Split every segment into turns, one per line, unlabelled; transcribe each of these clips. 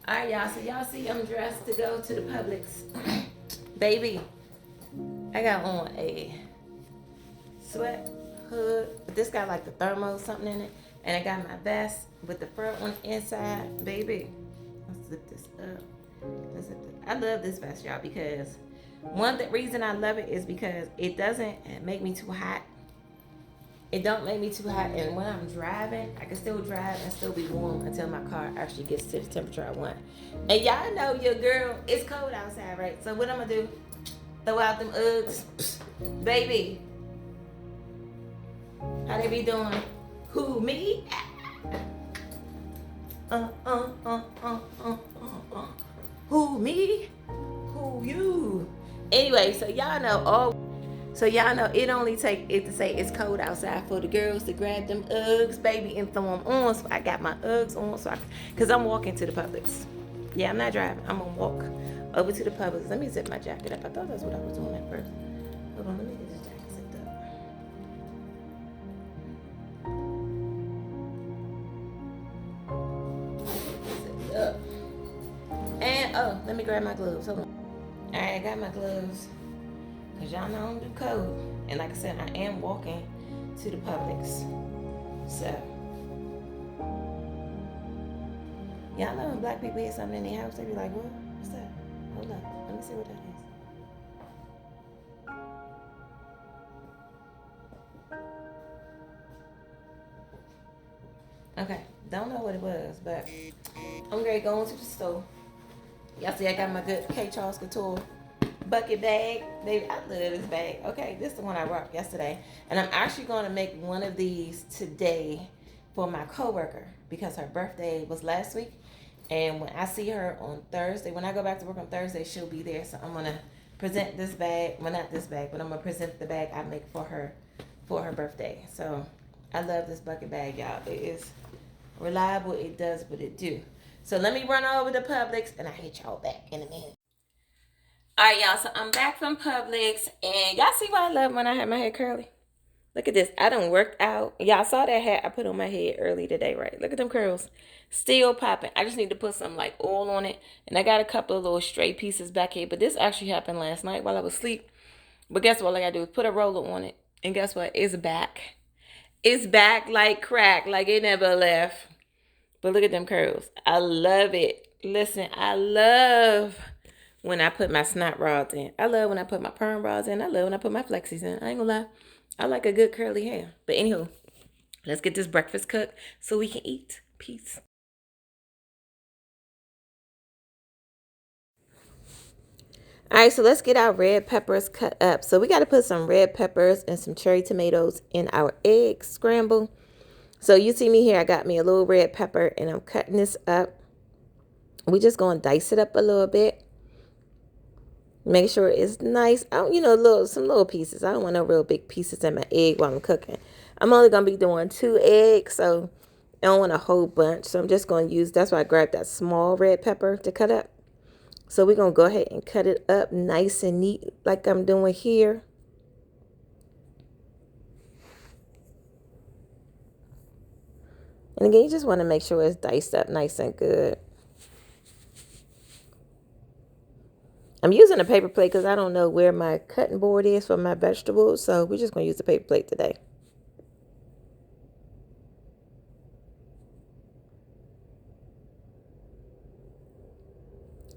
All right, y'all. So y'all see I'm dressed to go to the Publix. Baby, I got on a sweat hood, but this got like the thermo something in it. And I got my vest with the fur on the inside. Baby, let's zip this up. I love this vest, y'all, because the reason I love it is because it doesn't make me too hot. It don't make me too hot, and when I'm driving, I can still drive and still be warm until my car actually gets to the temperature I want. And y'all know your girl, it's cold outside, right? So what I'm gonna do? Throw out them Uggs, baby. How they be doing? Who, me? Uh, uh, uh, uh, uh, uh. Who, me? Who, you? Anyway, so y'all know it only take it to say it's cold outside for the girls to grab them Uggs, baby, and throw them on. So I got my Uggs on, because I'm walking to the Publix. Yeah, I'm not driving. I'm gonna walk over to the Publix. Let me zip my jacket up. I thought that's what I was doing at first. Hold on, let me get this jacket zipped up. Zipped up. And oh, let me grab my gloves. Hold on. All right, I got my gloves. Cause y'all know I don't do code. And like I said, I am walking to the Publix. So y'all know when black people hear something in their house, they be like, what? What's that? Hold up. Let me see what that is. Okay. Don't know what it was, but I'm ready to go into the store. Y'all see I got my good K. Charles Couture bucket bag. Baby, I love this bag. Okay, this is the one I rocked yesterday. And I'm actually going to make one of these today for my coworker because her birthday was last week. And when I see her on Thursday, when I go back to work on Thursday, she'll be there. So I'm going to present this bag. Well, not this bag, but I'm going to present the bag I make for her birthday. So I love this bucket bag, y'all. It is reliable. It does what it do. So let me run over to Publix and I'll hit y'all back in a minute. All right, y'all. So I'm back from Publix, and y'all see what I love when I have my hair curly? Look at this. I done worked out. Y'all saw that hat I put on my head early today, right? Look at them curls. Still popping. I just need to put some like oil on it. And I got a couple of little stray pieces back here. But this actually happened last night while I was asleep. But guess what? All I gotta do is put a roller on it. And guess what? It's back. It's back like crack. Like it never left. But look at them curls. I love it. Listen, I love when I put my snot rods in. I love when I put my perm rods in. I love when I put my flexies in. I ain't gonna lie. I like a good curly hair. But anywho, let's get this breakfast cooked so we can eat. Peace. All right, so let's get our red peppers cut up. So we got to put some red peppers and some cherry tomatoes in our egg scramble. So you see me here, I got me a little red pepper and I'm cutting this up. We just going to dice it up a little bit. Make sure it's nice. Some little pieces. I don't want no real big pieces in my egg while I'm cooking. I'm only going to be doing 2 eggs, so I don't want a whole bunch. So I'm just going to that's why I grabbed that small red pepper to cut up. So we're going to go ahead and cut it up nice and neat like I'm doing here. And again, you just want to make sure it's diced up nice and good. I'm using a paper plate because I don't know where my cutting board is for my vegetables. So we're just going to use the paper plate today.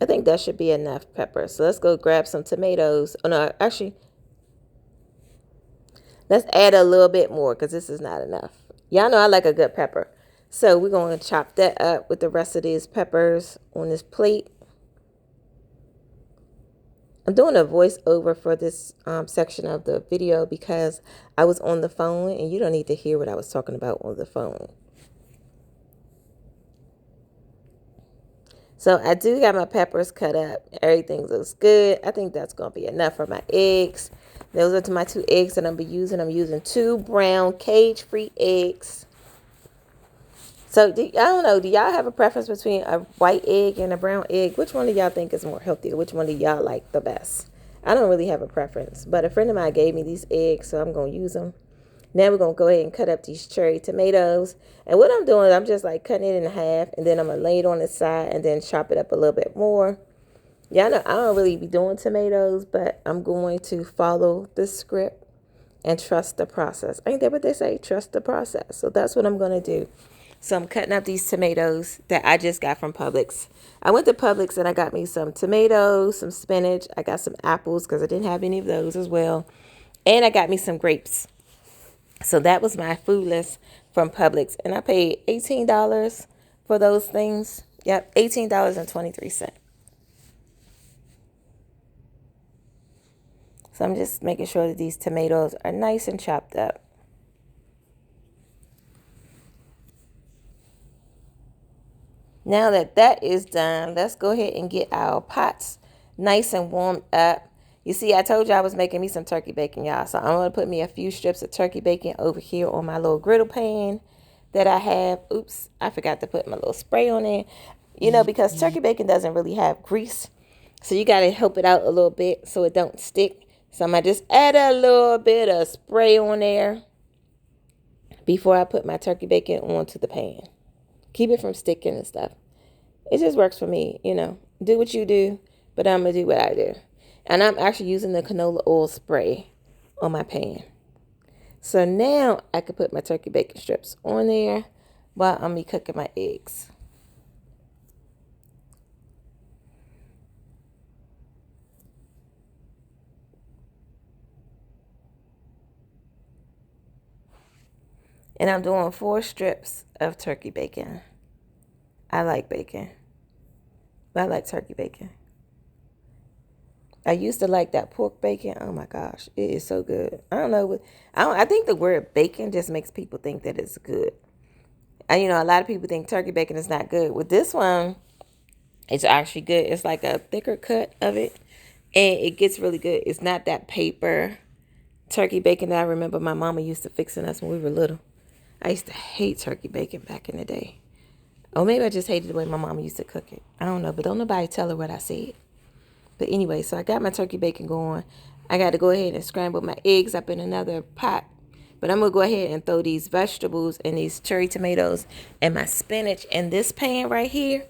I think that should be enough pepper. So let's go grab some tomatoes. Oh, no, actually, let's add a little bit more because this is not enough. Y'all know I like a good pepper. So we're going to chop that up with the rest of these peppers on this plate. I'm doing a voiceover for this section of the video because I was on the phone and you don't need to hear what I was talking about on the phone. So I do got my peppers cut up. Everything looks good. I think that's going to be enough for my eggs. Those are my 2 eggs that I'm be using. I'm using 2 brown cage-free eggs. So I don't know. Do y'all have a preference between a white egg and a brown egg? Which one do y'all think is more healthy? Which one do y'all like the best? I don't really have a preference. But a friend of mine gave me these eggs, so I'm going to use them. Now we're going to go ahead and cut up these cherry tomatoes. And what I'm doing, I'm just like cutting it in half, and then I'm going to lay it on the side and then chop it up a little bit more. Y'all know I don't really be doing tomatoes, but I'm going to follow the script and trust the process. Ain't that what they say? Trust the process. So that's what I'm going to do. So I'm cutting up these tomatoes that I just got from Publix. I went to Publix and I got me some tomatoes, some spinach. I got some apples because I didn't have any of those as well. And I got me some grapes. So that was my food list from Publix. And I paid $18 for those things. Yep, $18.23. So I'm just making sure that these tomatoes are nice and chopped up. Now that that is done, let's go ahead and get our pots nice and warmed up. You see, I told you I was making me some turkey bacon, y'all. So I'm going to put me a few strips of turkey bacon over here on my little griddle pan that I have. Oops, I forgot to put my little spray on it. You know, because turkey bacon doesn't really have grease. So you got to help it out a little bit so it don't stick. So I'm going to just add a little bit of spray on there before I put my turkey bacon onto the pan. Keep it from sticking and stuff. It just works for me, you know. Do what you do, but I'm going to do what I do. And I'm actually using the canola oil spray on my pan. So now I can put my turkey bacon strips on there while I'm cooking my eggs. And I'm doing 4 strips of turkey bacon. I like bacon. I like turkey bacon. I used to like that pork bacon. Oh my gosh, it is so good. I don't know. I think the word bacon just makes people think that it's good. And you know, a lot of people think turkey bacon is not good. With this one, it's actually good. It's like a thicker cut of it, and it gets really good. It's not that paper turkey bacon that I remember my mama used to fixing us when we were little. I used to hate turkey bacon back in the day. Or maybe I just hated the way my mama used to cook it. I don't know, but don't nobody tell her what I said. But anyway, so I got my turkey bacon going. I got to go ahead and scramble my eggs up in another pot. But I'm going to go ahead and throw these vegetables and these cherry tomatoes and my spinach in this pan right here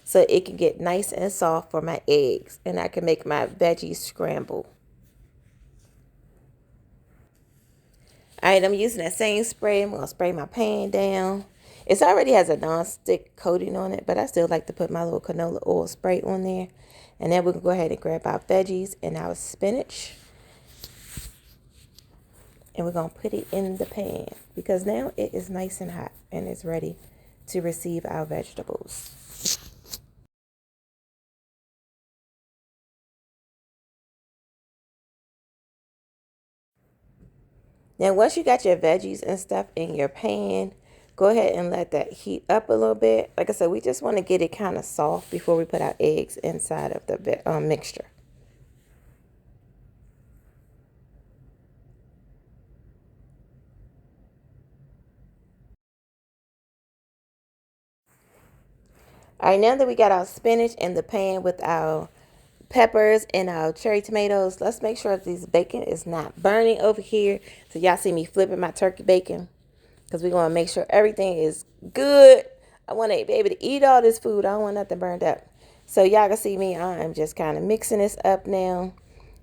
so it can get nice and soft for my eggs. And I can make my veggies scramble. All right, I'm using that same spray. I'm going to spray my pan down. It already has a non-stick coating on it, but I still like to put my little canola oil spray on there. And then we can go ahead and grab our veggies and our spinach. And we're going to put it in the pan because now it is nice and hot and it's ready to receive our vegetables. Now, once you got your veggies and stuff in your pan, go ahead and let that heat up a little bit. Like I said, we just want to get it kind of soft before we put our eggs inside of the mixture. All right, now that we got our spinach in the pan with our peppers and our cherry tomatoes, let's make sure that this bacon is not burning over here. So y'all see me flipping my turkey bacon because we're going to make sure everything is good. I want to be able to eat all this food. I don't want nothing burned up. So y'all can see me. I'm just kind of mixing this up now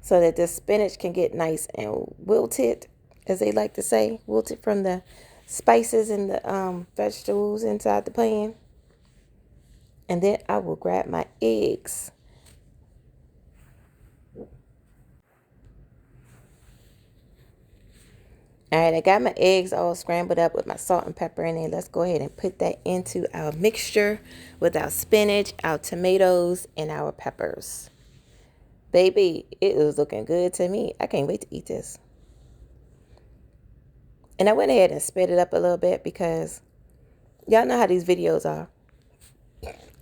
so that the spinach can get nice and wilted, as they like to say, wilted from the spices and the vegetables inside the pan. And then I will grab my eggs. All right, I got my eggs all scrambled up with my salt and pepper in it. Let's go ahead and put that into our mixture with our spinach, our tomatoes, and our peppers. Baby, it is looking good to me. I can't wait to eat this. And I went ahead and sped it up a little bit because y'all know how these videos are.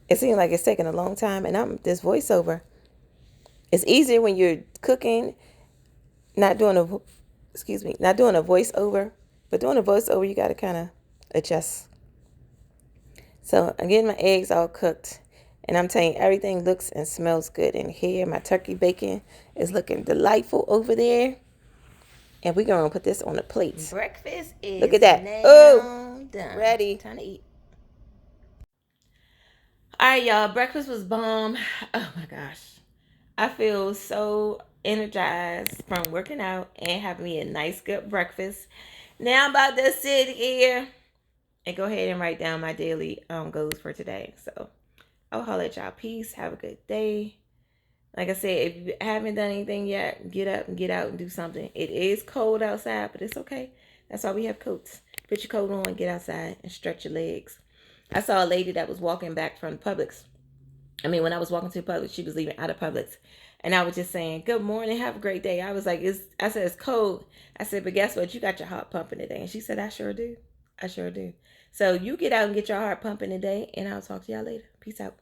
It seems like it's taking a long time, and I'm this voiceover. It's easier when you're cooking, not doing a voiceover, but doing a voiceover, you got to kind of adjust. So I'm getting my eggs all cooked, and I'm telling you, everything looks and smells good in here. My turkey bacon is looking delightful over there. And we're going to put this on the plate.
Breakfast is
Look at that.
now
Oh,
done.
ready.
Time to eat.
All right, y'all. Breakfast was bomb. Oh, my gosh. I feel so energized from working out and having me a nice, good breakfast. Now I'm about to sit here and go ahead and write down my daily goals for today. So I'll holler at y'all. Peace. Have a good day. Like I said, if you haven't done anything yet, get up and get out and do something. It is cold outside, but it's okay. That's why we have coats. Put your coat on, get outside, and stretch your legs. I saw a lady that was walking back from Publix. When I was walking to Publix, she was leaving out of Publix. And I was just saying, good morning, have a great day. I was like, I said, it's cold. I said, but guess what? You got your heart pumping today. And she said, I sure do. I sure do. So you get out and get your heart pumping today, and I'll talk to y'all later. Peace out.